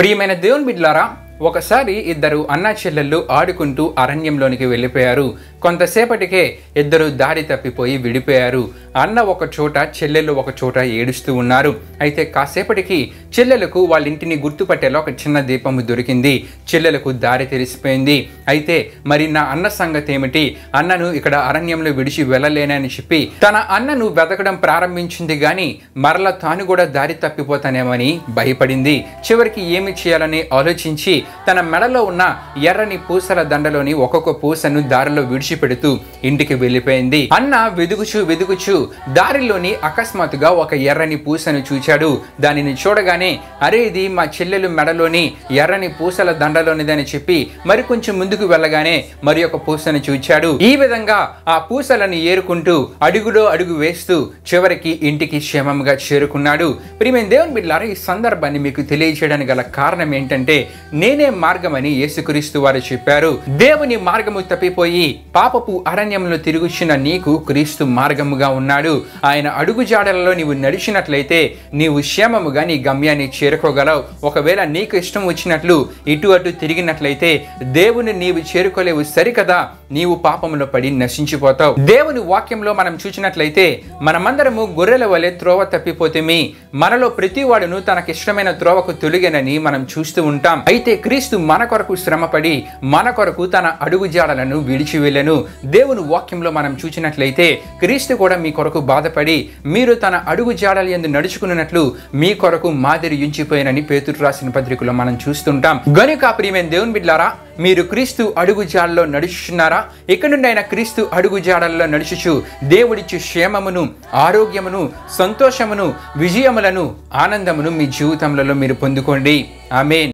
ప్రియమైన దేవుని బిడ్డలారా, ఒకసారి ఇద్దరు అన్నా చెల్లెళ్ళు ఆడుకుంటూ అరణ్యంలోనికి వెళ్ళిపోయారు. కొంతసేపటికే ఇద్దరు దారి తప్పిపోయి విడిపోయారు. అన్న ఒక చోట, చెల్లెళ్ళు ఒక చోట ఏడుస్తూ ఉన్నారు. అయితే కాసేపటికి చెల్లెలకు వాళ్ళ ఇంటిని గుర్తుపట్టేలా ఒక చిన్న దీపము దొరికింది. చెల్లెలకు దారి తెలిసిపోయింది. అయితే మరి నా అన్న సంగతి ఏమిటి? అన్నను ఇక్కడ అరణ్యంలో విడిచి వెళ్ళలేనని చెప్పి తన అన్నను వెతకడం ప్రారంభించింది. గాని మరలా తాను కూడా దారి తప్పిపోతానేమని భయపడింది. చివరికి ఏమి చేయాలని ఆలోచించి తన మెడలో ఉన్న ఎర్రని పూసల దండలోని ఒక్కొక్క పూసను దారిలో విడిచిపెడుతూ ఇంటికి వెళ్ళిపోయింది. అన్న వెదుగుచూ దారిలోని అకస్మాత్తుగా ఒక ఎర్రని పూసను చూచాడు. దానిని చూడగానే అరే, ఇది మా చెల్లెలు మెడలోని ఎర్రని పూసల దండలోనిదని చెప్పి మరికొంచెం ముందుకు వెళ్ళగానే మరి ఒక పూసను చూచాడు. ఈ విధంగా ఆ పూసలను ఏరుకుంటూ అడుగులో అడుగు వేస్తూ చివరికి ఇంటికి క్షేమంగా చేరుకున్నాడు. ప్రియమైన దేవుని బిడ్డలారా, ఈ సందర్భాన్ని మీకు తెలియజేయడానికి గల కారణం ఏంటంటే, నేనే మార్గమని యేసుక్రీస్తు వారు చెప్పారు. దేవుని మార్గము తప్పిపోయి పాపపు అరణ్యంలో తిరుగుచున్న నీకు క్రీస్తు మార్గముగా ఉన్నాడు. ఆయన అడుగు జాడలలో నీవు నడిచినట్లయితే నీవు క్షేమముగా నీ గమ్యాన్ని చేరుకోగలవు. ఒకవేళ నీకు ఇష్టం వచ్చినట్లు ఇటు అటు తిరిగినట్లయితే దేవుని నీవు చేరుకోలేవు. సరికదా, నీవు పాపములో పడి నశించిపోతావు. దేవుని వాక్యంలో మనం చూసినట్లయితే మనమందరము గొర్రెల వలె త్రోవ తప్పిపోతేమి, మనలో ప్రతి వాడును తనకిష్టమైన త్రోవకు తొలిగనని మనం చూస్తూ ఉంటాం. అయితే క్రీస్తు మన కొరకు శ్రమపడి మన కొరకు తన అడుగు జాడలను విడిచి వెళ్ళెను. దేవుని వాక్యంలో మనం చూసినట్లయితే క్రీస్తు కూడా మీ కొరకు బాధపడి మీరు తన అడుగు జాడల యందు నడుచుకున్నట్లు మీ కొరకు మాదిరి ఉంచిపోయినని పేతురు రాసిన పత్రికలో మనం చూస్తుంటాం. గనుక ప్రియమైన దేవుని బిడ్డలారా, మీరు క్రీస్తు అడుగు జాడల్లో నడుచుచున్నారా? ఇక్కడ నుండి ఆయన క్రీస్తు అడుగు జాడల్లో నడుచుచు దేవుడిచ్చు క్షేమమును, ఆరోగ్యమును, సంతోషమును, విజయములను, ఆనందమును మీ జీవితంలో మీరు పొందుకోండి. ఆమేన్.